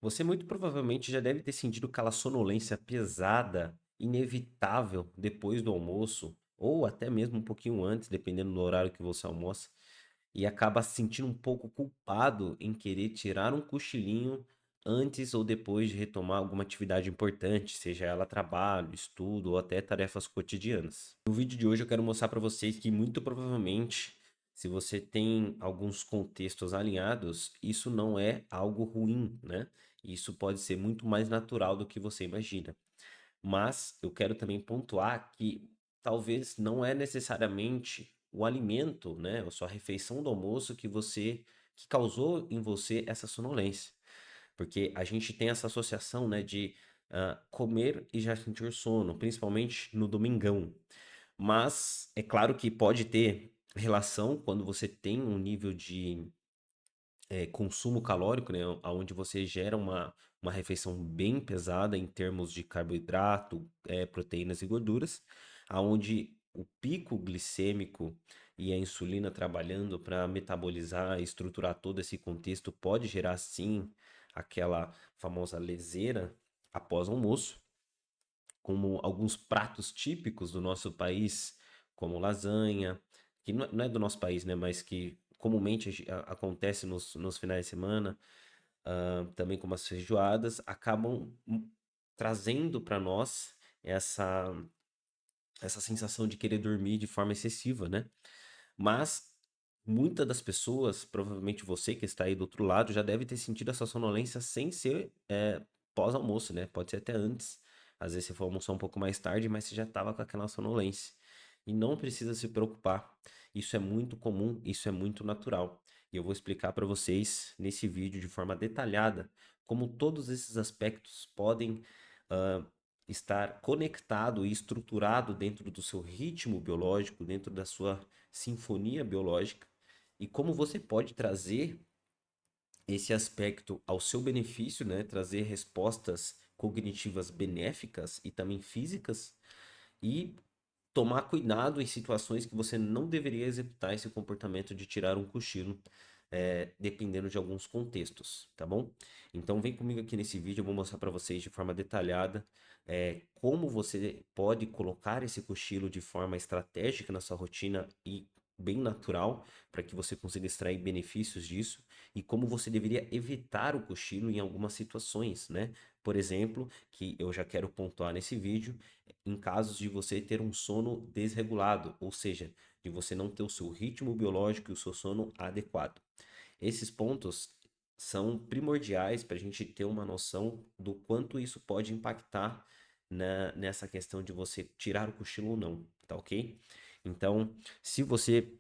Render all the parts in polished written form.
Você muito provavelmente já deve ter sentido aquela sonolência pesada, inevitável depois do almoço, ou até mesmo um pouquinho antes, dependendo do horário que você almoça, e acaba se sentindo um pouco culpado em querer tirar um cochilinho antes ou depois de retomar alguma atividade importante, seja ela trabalho, estudo ou até tarefas cotidianas. No vídeo de hoje eu quero mostrar para vocês que muito provavelmente, se você tem alguns contextos alinhados, isso não é algo ruim, né? Isso pode ser muito mais natural do que você imagina. Mas eu quero também pontuar que talvez não é necessariamente o alimento, né, a sua refeição do almoço que causou em você essa sonolência. Porque a gente tem essa associação, né, de comer e já sentir sono, principalmente no domingão. Mas é claro que pode ter relação quando você tem um nível de consumo calórico, né, aonde você gera uma refeição bem pesada em termos de carboidrato, proteínas e gorduras, aonde o pico glicêmico e a insulina trabalhando para metabolizar e estruturar todo esse contexto pode gerar sim aquela famosa leseira após almoço, como alguns pratos típicos do nosso país, como lasanha, que não é do nosso país, né, mas que comumente acontece nos finais de semana, também como as feijoadas, acabam trazendo para nós essa, essa sensação de querer dormir de forma excessiva, né? Mas muitas das pessoas, provavelmente você que está aí do outro lado, já deve ter sentido essa sonolência sem ser pós-almoço, né? Pode ser até antes. Às vezes você foi almoçar um pouco mais tarde, mas você já estava com aquela sonolência. E não precisa se preocupar. Isso é muito comum, isso é muito natural. E eu vou explicar para vocês nesse vídeo de forma detalhada como todos esses aspectos podem ah, estar conectado e estruturado dentro do seu ritmo biológico, dentro da sua sinfonia biológica, e como você pode trazer esse aspecto ao seu benefício, né? Trazer respostas cognitivas benéficas e também físicas, e tomar cuidado em situações que você não deveria executar esse comportamento de tirar um cochilo, dependendo de alguns contextos, tá bom? Então vem comigo aqui nesse vídeo, eu vou mostrar para vocês de forma detalhada como você pode colocar esse cochilo de forma estratégica na sua rotina e bem natural, para que você consiga extrair benefícios disso, e como você deveria evitar o cochilo em algumas situações, né? Por exemplo, que eu já quero pontuar nesse vídeo, em casos de você ter um sono desregulado, ou seja, de você não ter o seu ritmo biológico e o seu sono adequado. Esses pontos são primordiais para a gente ter uma noção do quanto isso pode impactar nessa questão de você tirar o cochilo ou não, tá ok? Então, se você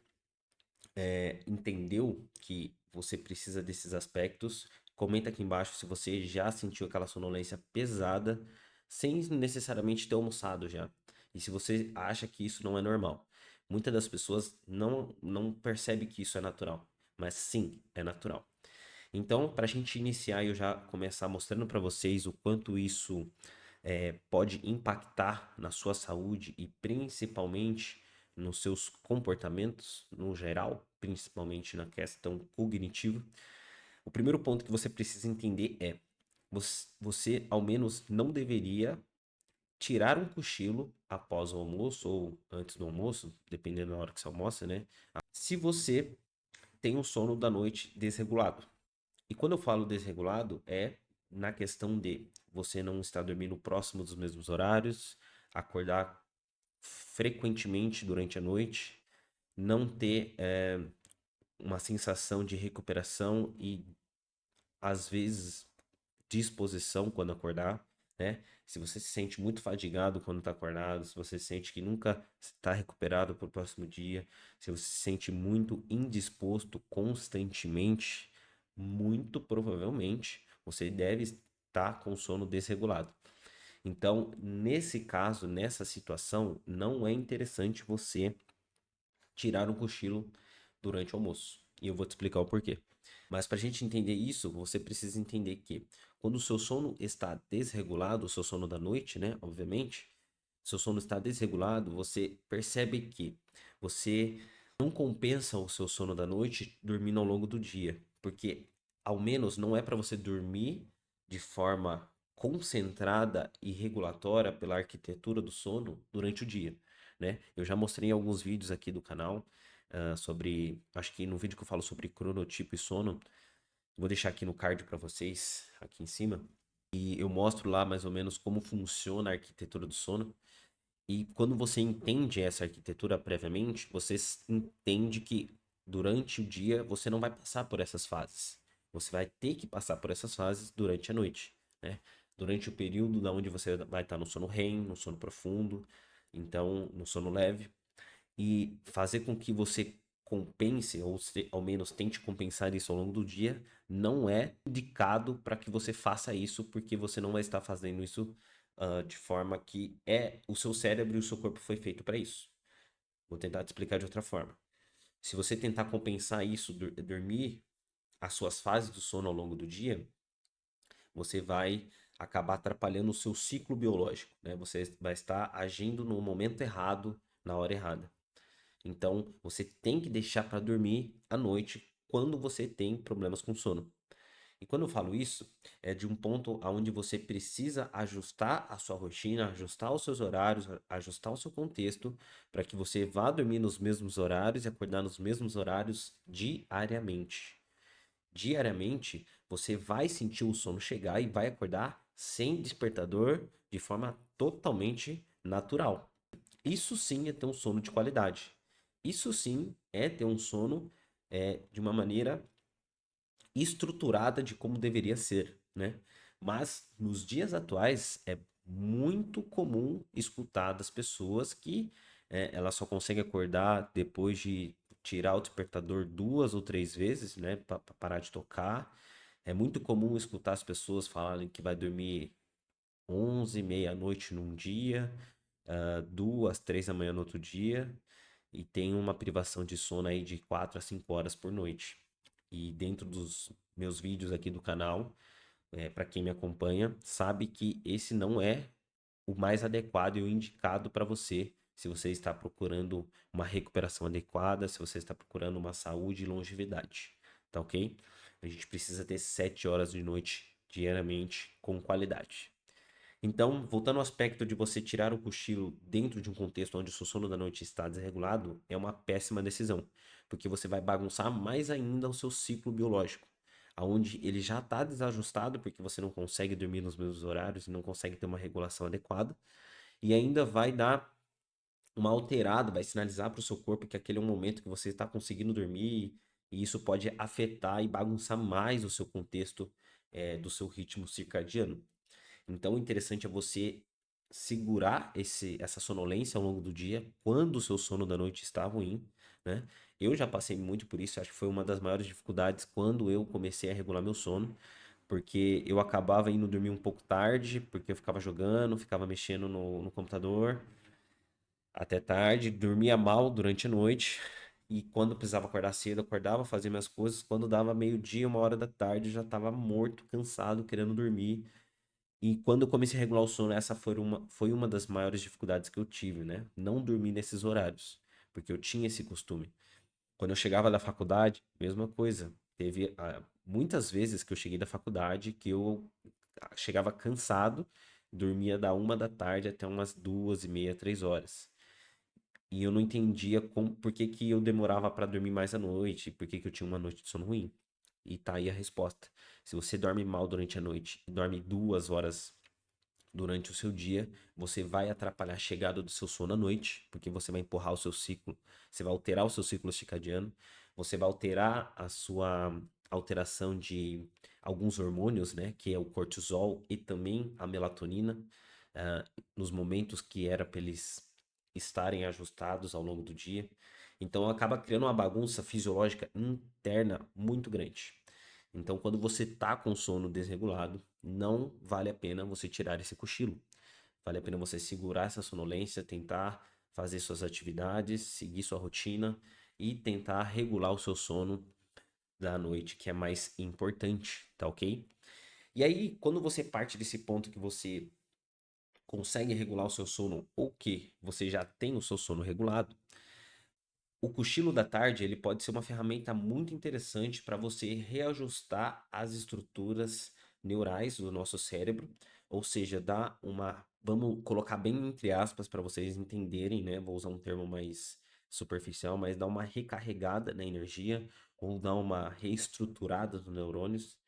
entendeu que você precisa desses aspectos, comenta aqui embaixo se você já sentiu aquela sonolência pesada sem necessariamente ter almoçado já. E se você acha que isso não é normal. Muitas das pessoas não percebe que isso é natural, mas sim, é natural. Então, para a gente iniciar e eu já começar mostrando para vocês o quanto isso pode impactar na sua saúde e principalmente nos seus comportamentos no geral, principalmente na questão cognitiva. O primeiro ponto que você precisa entender é: você ao menos não deveria tirar um cochilo após o almoço ou antes do almoço, dependendo da hora que você almoça, né? Se você tem um sono da noite desregulado. E quando eu falo desregulado, é na questão de você não estar dormindo próximo dos mesmos horários, acordar frequentemente durante a noite, não ter uma sensação de recuperação e, às vezes, disposição quando acordar, né? Se você se sente muito fadigado quando está acordado, se você sente que nunca está recuperado para o próximo dia, se você se sente muito indisposto constantemente, muito provavelmente você deve estar com sono desregulado. Então, nesse caso, nessa situação, não é interessante você tirar um cochilo durante o almoço. E eu vou te explicar o porquê. Mas para a gente entender isso, você precisa entender que quando o seu sono está desregulado, o seu sono da noite, né? Obviamente, seu sono está desregulado, você percebe que você não compensa o seu sono da noite dormindo ao longo do dia. Porque, ao menos, não é para você dormir de forma concentrada e regulatória pela arquitetura do sono durante o dia, né? Eu já mostrei em alguns vídeos aqui do canal sobre, acho que no vídeo que eu falo sobre cronotipo e sono, vou deixar aqui no card para vocês, aqui em cima, e eu mostro lá mais ou menos como funciona a arquitetura do sono. E quando você entende essa arquitetura previamente, você entende que durante o dia você não vai passar por essas fases. Você vai ter que passar por essas fases durante a noite, né? Durante o período da onde você vai estar no sono REM, no sono profundo, então no sono leve, e fazer com que você compense, ou ao menos tente compensar isso ao longo do dia, não é indicado para que você faça isso, porque você não vai estar fazendo isso de forma que o seu cérebro e o seu corpo foi feito para isso. Vou tentar te explicar de outra forma. Se você tentar compensar isso, dormir as suas fases do sono ao longo do dia, você vai acabar atrapalhando o seu ciclo biológico, né? Você vai estar agindo no momento errado, na hora errada. Então, você tem que deixar para dormir à noite quando você tem problemas com sono. E quando eu falo isso, é de um ponto aonde você precisa ajustar a sua rotina, ajustar os seus horários, ajustar o seu contexto, para que você vá dormir nos mesmos horários e acordar nos mesmos horários diariamente. Diariamente, você vai sentir o sono chegar e vai acordar sem despertador, de forma totalmente natural. Isso sim é ter um sono de qualidade. Isso sim é ter um sono de uma maneira estruturada de como deveria ser, né? Mas nos dias atuais é muito comum escutar das pessoas que elas só conseguem acordar depois de tirar o despertador 2 ou 3 vezes, né? Para parar de tocar. É muito comum escutar as pessoas falarem que vai dormir 11, meia-noite num dia, 2, 3 da manhã no outro dia, e tem uma privação de sono aí de 4 a 5 horas por noite. E dentro dos meus vídeos aqui do canal, para quem me acompanha, sabe que esse não é o mais adequado e o indicado para você, se você está procurando uma recuperação adequada, se você está procurando uma saúde e longevidade, tá ok? A gente precisa ter 7 horas de noite diariamente com qualidade. Então, voltando ao aspecto de você tirar o cochilo dentro de um contexto onde o seu sono da noite está desregulado, é uma péssima decisão, porque você vai bagunçar mais ainda o seu ciclo biológico, aonde ele já está desajustado porque você não consegue dormir nos mesmos horários e não consegue ter uma regulação adequada, e ainda vai dar uma alterada, vai sinalizar para o seu corpo que aquele é um momento que você está conseguindo dormir, e isso pode afetar e bagunçar mais o seu contexto do seu ritmo circadiano. Então, o interessante é você segurar essa sonolência ao longo do dia, quando o seu sono da noite está ruim, né? Eu já passei muito por isso, acho que foi uma das maiores dificuldades quando eu comecei a regular meu sono, porque eu acabava indo dormir um pouco tarde, porque eu ficava jogando, ficava mexendo no computador até tarde, dormia mal durante a noite, e quando eu precisava acordar cedo, eu acordava, fazia minhas coisas, quando dava meio-dia, 1 hora da tarde, eu já estava morto, cansado, querendo dormir. E quando eu comecei a regular o sono, essa foi uma das maiores dificuldades que eu tive, né? Não dormir nesses horários, porque eu tinha esse costume. Quando eu chegava da faculdade, mesma coisa. Teve muitas vezes que eu cheguei da faculdade que eu chegava cansado, dormia da 1 da tarde até umas 2h30, 3 horas. E eu não entendia por que que eu demorava para dormir mais à noite, por que que eu tinha uma noite de sono ruim. E tá aí a resposta. Se você dorme mal durante a noite e dorme 2 horas durante o seu dia, você vai atrapalhar a chegada do seu sono à noite, porque você vai empurrar o seu ciclo, você vai alterar o seu ciclo circadiano, você vai alterar a sua alteração de alguns hormônios, né, que é o cortisol e também a melatonina, nos momentos que era para eles estarem ajustados ao longo do dia. Então acaba criando uma bagunça fisiológica interna muito grande. Então, quando você tá com sono desregulado, não vale a pena você tirar esse cochilo. Vale a pena você segurar essa sonolência, tentar fazer suas atividades, seguir sua rotina e tentar regular o seu sono da noite, que é mais importante, tá ok? E aí, quando você parte desse ponto que você consegue regular o seu sono ou que você já tem o seu sono regulado, o cochilo da tarde ele pode ser uma ferramenta muito interessante para você reajustar as estruturas neurais do nosso cérebro, ou seja, dá uma, vamos colocar bem entre aspas para vocês entenderem, né? Vou usar um termo mais superficial, mas dá uma recarregada na energia ou dá uma reestruturada dos neurônios,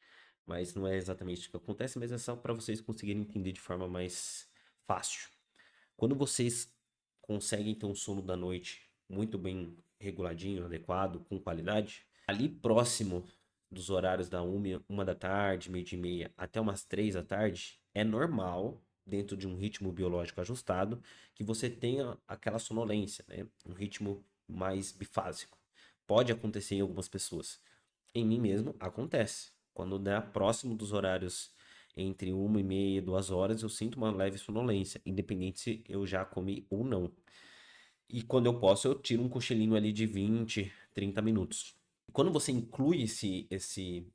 mas não é exatamente o que acontece, mas é só para vocês conseguirem entender de forma mais fácil. Quando vocês conseguem ter um sono da noite muito bem reguladinho, adequado, com qualidade, ali próximo dos horários da uma da tarde, meio-dia e meia, até umas 3 da tarde, é normal, dentro de um ritmo biológico ajustado, que você tenha aquela sonolência, né? Um ritmo mais bifásico. Pode acontecer em algumas pessoas. Em mim mesmo, acontece. Quando dá próximo dos horários entre 1h30 e 2 horas, eu sinto uma leve sonolência, independente se eu já comi ou não. E quando eu posso, eu tiro um cochilinho ali de 20, 30 minutos. Quando você inclui esse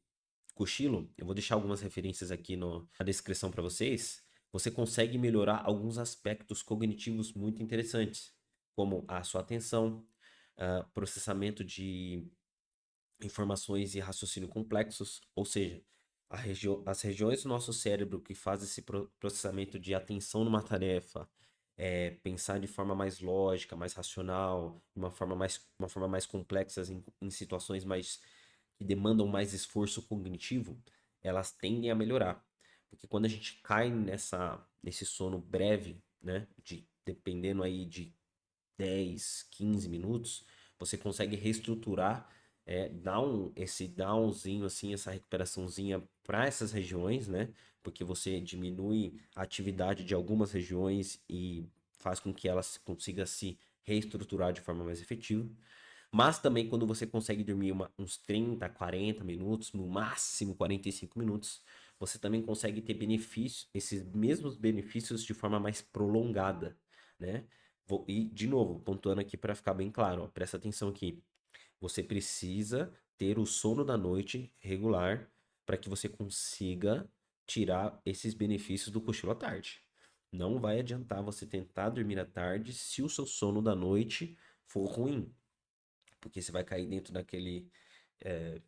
cochilo, eu vou deixar algumas referências aqui na descrição para vocês. Você consegue melhorar alguns aspectos cognitivos muito interessantes, como a sua atenção, processamento de informações e raciocínio complexos, ou seja, as regiões do nosso cérebro que fazem esse processamento de atenção numa tarefa, pensar de forma mais lógica, mais racional, uma forma mais complexa em situações mais que demandam mais esforço cognitivo, elas tendem a melhorar. Porque quando a gente cai nesse sono breve, né, dependendo aí de 10, 15 minutos, você consegue reestruturar, dar esse downzinho, assim, essa recuperaçãozinha para essas regiões, né? Porque você diminui a atividade de algumas regiões e faz com que elas consiga se reestruturar de forma mais efetiva. Mas também quando você consegue dormir uns 30, 40 minutos, no máximo 45 minutos, você também consegue ter benefícios, esses mesmos benefícios de forma mais prolongada, né? E, de novo, pontuando aqui para ficar bem claro, ó, presta atenção aqui. Você precisa ter o sono da noite regular para que você consiga tirar esses benefícios do cochilo à tarde. Não vai adiantar você tentar dormir à tarde se o seu sono da noite for ruim, porque você vai cair dentro daquele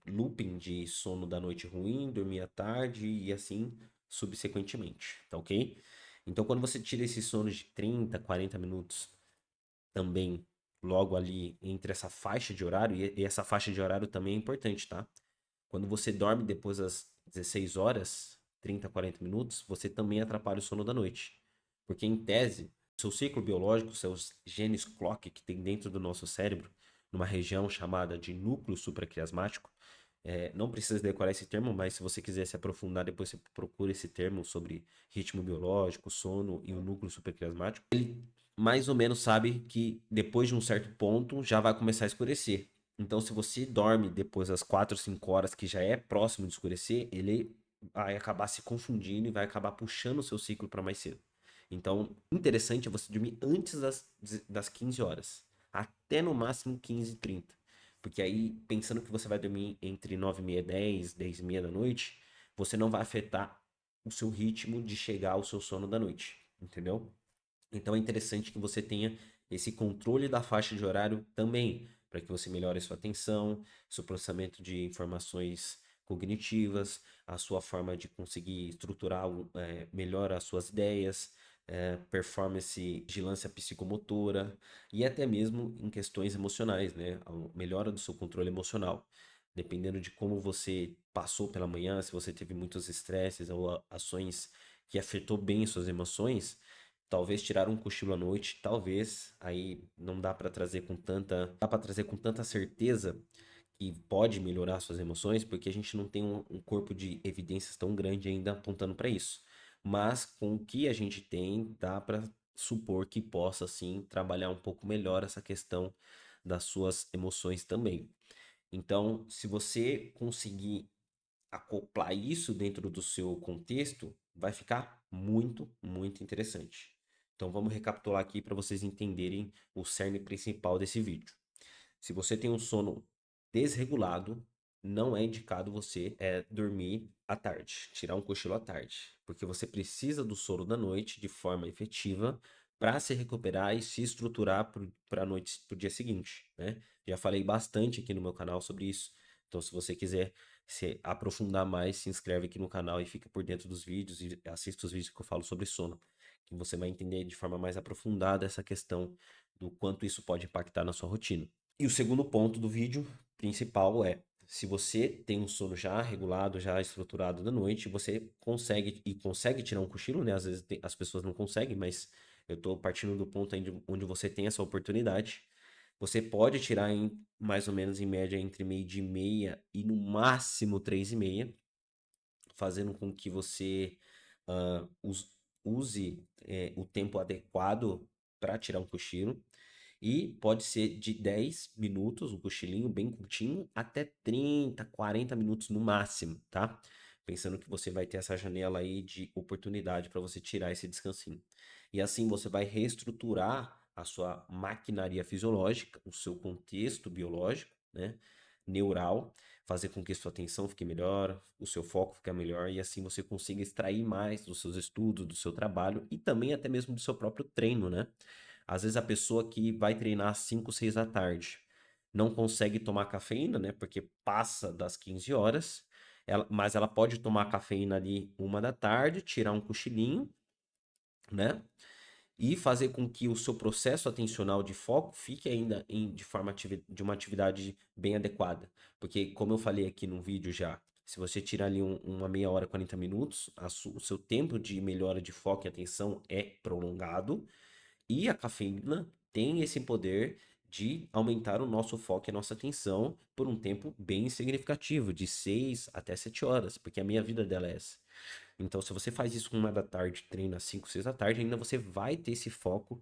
looping de sono da noite ruim, dormir à tarde e assim subsequentemente, tá ok? Então, quando você tira esse sono de 30, 40 minutos também logo ali entre essa faixa de horário, e essa faixa de horário também é importante, tá? Quando você dorme depois das 16 horas, 30, 40 minutos, você também atrapalha o sono da noite. Porque, em tese, seu ciclo biológico, seus genes clock que tem dentro do nosso cérebro, numa região chamada de núcleo supraquiasmático, não precisa decorar esse termo, mas se você quiser se aprofundar, depois você procura esse termo sobre ritmo biológico, sono e o núcleo supraquiasmático. Ele mais ou menos sabe que depois de um certo ponto já vai começar a escurecer. Então, se você dorme depois das 4, 5 horas, que já é próximo de escurecer, ele vai acabar se confundindo e vai acabar puxando o seu ciclo para mais cedo. Então, interessante é você dormir antes das 15 horas, até no máximo 15h30. Porque aí, pensando que você vai dormir entre 9h30 e 10, 10h30 da noite, você não vai afetar o seu ritmo de chegar ao seu sono da noite, entendeu? Então é interessante que você tenha esse controle da faixa de horário também, para que você melhore sua atenção, seu processamento de informações cognitivas, a sua forma de conseguir estruturar melhor as suas ideias, performance, vigilância psicomotora e até mesmo em questões emocionais, né? A melhora do seu controle emocional. Dependendo de como você passou pela manhã, se você teve muitos estresses ou ações que afetou bem suas emoções, talvez tirar um cochilo à noite, talvez, aí não dá para trazer com tanta certeza que pode melhorar suas emoções, porque a gente não tem um corpo de evidências tão grande ainda apontando para isso. Mas com o que a gente tem, dá para supor que possa sim trabalhar um pouco melhor essa questão das suas emoções também. Então, se você conseguir acoplar isso dentro do seu contexto, vai ficar muito, muito interessante. Então vamos recapitular aqui para vocês entenderem o cerne principal desse vídeo. Se você tem um sono desregulado, não é indicado você dormir à tarde, tirar um cochilo à tarde, porque você precisa do sono da noite de forma efetiva para se recuperar e se estruturar para a noite, para o dia seguinte, né? Já falei bastante aqui no meu canal sobre isso. Então, se você quiser se aprofundar mais, se inscreve aqui no canal e fica por dentro dos vídeos e assista os vídeos que eu falo sobre sono, que você vai entender de forma mais aprofundada essa questão do quanto isso pode impactar na sua rotina. E o segundo ponto do vídeo principal é, se você tem um sono já regulado, já estruturado da noite, você consegue tirar um cochilo, né? Às vezes as pessoas não conseguem, mas eu tô partindo do ponto onde você tem essa oportunidade. Você pode tirar em mais ou menos em média entre meio-dia e meia e no máximo 3h30, fazendo com que você use o tempo adequado para tirar um cochilo. E pode ser de 10 minutos, um cochilinho bem curtinho, até 30, 40 minutos no máximo, tá? Pensando que você vai ter essa janela aí de oportunidade para você tirar esse descansinho. E assim você vai reestruturar a sua maquinaria fisiológica, o seu contexto biológico, né? Neural, fazer com que sua atenção fique melhor, o seu foco fique melhor e assim você consiga extrair mais dos seus estudos, do seu trabalho e também até mesmo do seu próprio treino, né? Às vezes a pessoa que vai treinar às 5, 6 da tarde não consegue tomar cafeína, né? Porque passa das 15 horas, mas ela pode tomar cafeína ali 1 da tarde, tirar um cochilinho, né? E fazer com que o seu processo atencional de foco fique ainda de uma atividade bem adequada. Porque, como eu falei aqui no vídeo já, se você tirar ali uma meia hora, 40 minutos, o seu tempo de melhora de foco e atenção é prolongado. E a cafeína tem esse poder de aumentar o nosso foco e a nossa atenção por um tempo bem significativo, de 6 até 7 horas, porque a minha vida dela é essa. Então, se você faz isso com 1 da tarde, treina às 5, 6 da tarde, ainda você vai ter esse foco,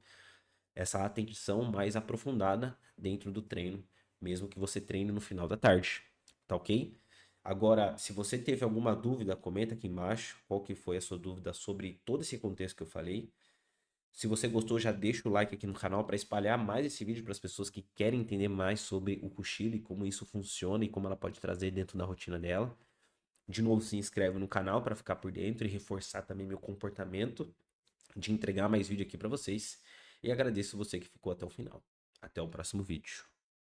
essa atenção mais aprofundada dentro do treino, mesmo que você treine no final da tarde, tá ok? Agora, se você teve alguma dúvida, comenta aqui embaixo qual que foi a sua dúvida sobre todo esse contexto que eu falei. Se você gostou, já deixa o like aqui no canal para espalhar mais esse vídeo para as pessoas que querem entender mais sobre o cochilo e como isso funciona e como ela pode trazer dentro da rotina dela. De novo, se inscreve no canal para ficar por dentro e reforçar também meu comportamento de entregar mais vídeo aqui para vocês. E agradeço você que ficou até o final. Até o próximo vídeo.